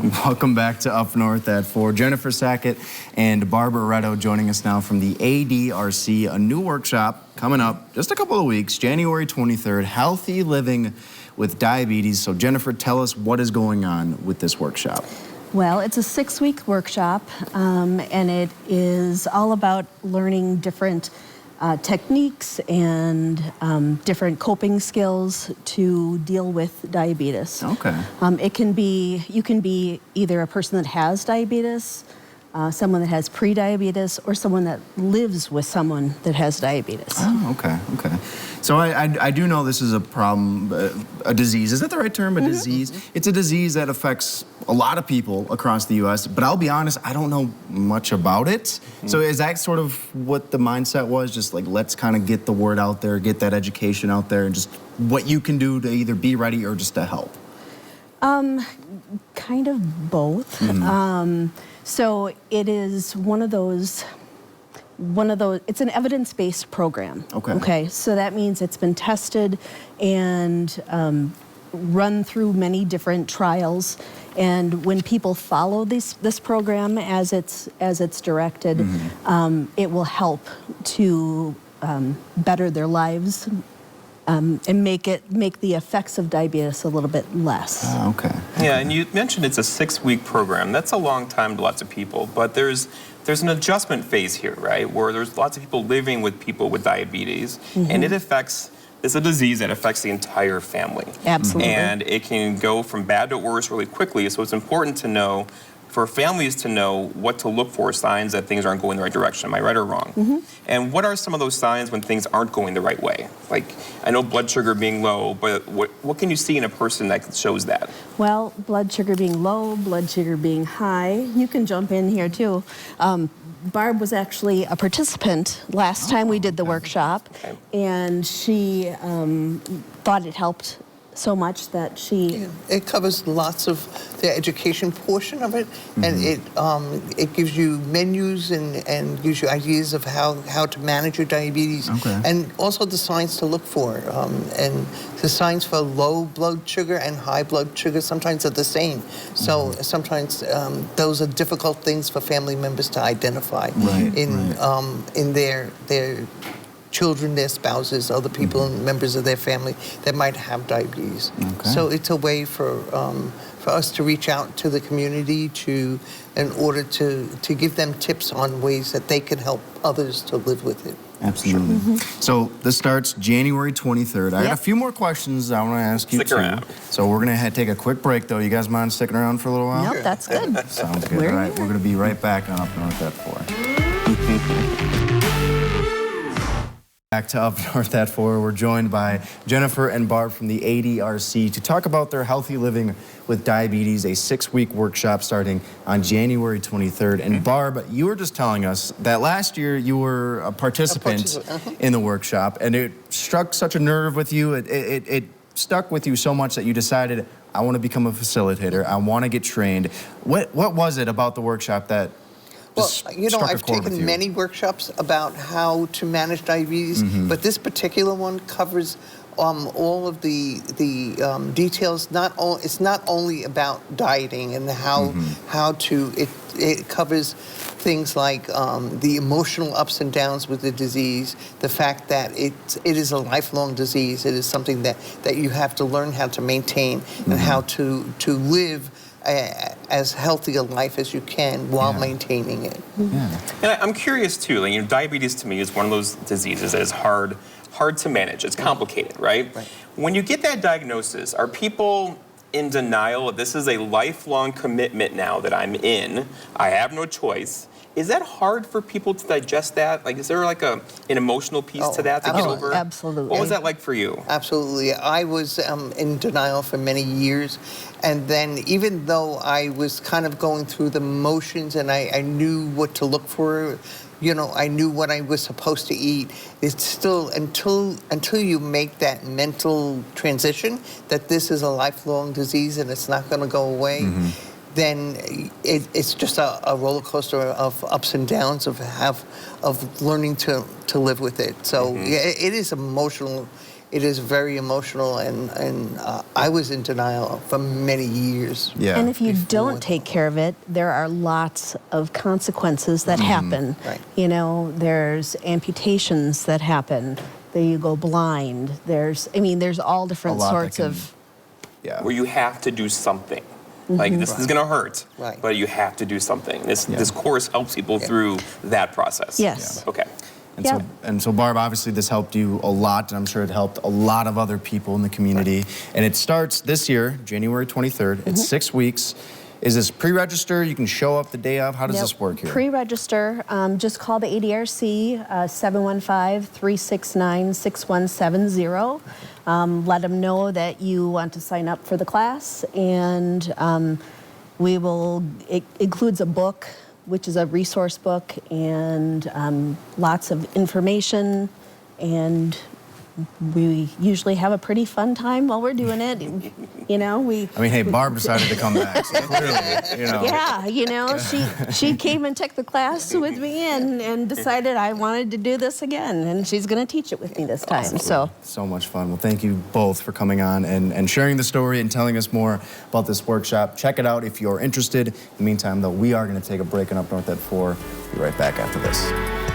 Welcome back to Up North at 4. Jennifer Sackett and Barbara Retto joining us now from the ADRC, a new workshop coming up just a couple of weeks, January 23rd, Healthy Living with Diabetes. So Jennifer, tell us what is going on with this workshop. Well, it's a 6-week workshop, and it is all about learning different techniques and different coping skills to deal with diabetes. Okay. You can be either a person that has diabetes, someone that has pre-diabetes, or someone that lives with someone that has diabetes. Oh, okay, okay. So I do know this is a problem, a disease. Is that the right term, a disease? It's a disease that affects a lot of people across the U.S., but I'll be honest, I don't know much about it. So is that sort of what the mindset was? Just like, let's kind of get the word out there, get that education out there, and just what you can do to either be ready or just to help? Kind of both. So it is one of those, it's an evidence-based program. Okay, so that means it's been tested and run through many different trials. And when people follow this program as it's directed, it will help to better their lives and make the effects of diabetes a little bit less. Okay. Yeah, and you mentioned it's a 6-week program. That's a long time to lots of people, but there's an adjustment phase here, right, where there's lots of people living with people with diabetes, and it's a disease that affects the entire family. Absolutely. And it can go from bad to worse really quickly, so it's important to know, for families to know what to look for, signs that things aren't going the right direction. Am I right or wrong? And what are some of those signs when things aren't going the right way? Like, I know blood sugar being low, but what can you see in a person that shows that? Well, blood sugar being low, blood sugar being high. You can jump in here too. Barb was actually a participant last time we did the workshop, and she thought it helped so much that she... It covers lots of the education portion of it, and it gives you menus and gives you ideas of how to manage your diabetes, and also the signs to look for. And the signs for low blood sugar and high blood sugar sometimes are the same. So sometimes those are difficult things for family members to identify in their children, their spouses, other people, and members of their family that might have diabetes. So it's a way for us to reach out to the community in order to give them tips on ways that they can help others to live with it. Absolutely. So this starts January 23rd. I got a few more questions I want to ask you Stick around. So we're going to take a quick break, though. You guys mind sticking around for a little while? Nope, that's good. Sounds good. All right, we're going to be right back on Up North at 4. Back to Up North at 4. We're joined by Jennifer and Barb from the ADRC to talk about their Healthy Living with Diabetes, a 6-week workshop starting on January 23rd. And Barb, you were just telling us that last year you were a participant in the workshop, and it struck such a nerve with you. It stuck with you so much that you decided, I want to become a facilitator. I want to get trained. What was it about the workshop that... Well, you know, I've taken many workshops about how to manage diabetes, but this particular one covers all of the details. It's not only about dieting and how to. It covers things like the emotional ups and downs with the disease, the fact that it is a lifelong disease. It is something that you have to learn how to maintain and how to live as healthy a life as you can while maintaining it. And I'm curious too, like, diabetes to me is one of those diseases that is hard to manage. It's complicated, right? When you get that diagnosis, are people in denial? This is a lifelong commitment now that I'm in. I have no choice. Is that hard for people to digest that? Like, is there like an emotional piece to that to get over? Absolutely. What was that like for you? Absolutely. I was in denial for many years. And then even though I was kind of going through the motions and I knew what to look for, you know, I knew what I was supposed to eat, it's still, until you make that mental transition that this is a lifelong disease and it's not going to go away, then it's just a roller coaster of ups and downs of learning to live with it. So yeah, it is emotional. it is very emotional, and I was in denial for many years. Yeah. And if you Before. don't take care of it, there are lots of consequences that happen. Right. You know, there's amputations that happen. Then you go blind. There's all different lot that sorts can- of. Yeah. Where you have to do something. Like, this is going to hurt, Right. but you have to do something. This course helps people through that process. Yes. Okay. And so Barb, obviously this helped you a lot, and I'm sure it helped a lot of other people in the community. And it starts this year, January 23rd. It's 6 weeks. Is this pre-register? You can show up the day of? How does Yep. this work here? Pre-register. Just call the ADRC 715-369-6170. Let them know that you want to sign up for the class, and it includes a book, which is a resource book, and lots of information, and we usually have a pretty fun time while we're doing it. You know, hey, Barb decided to come back, so clearly, you know. Yeah, you know, she came and took the class with me and decided I wanted to do this again, and she's going to teach it with me this time. So much fun. Well, thank you both for coming on and sharing the story and telling us more about this workshop. Check it out if you're interested. In the meantime, though, we are going to take a break on Up North at 4. Be right back after this.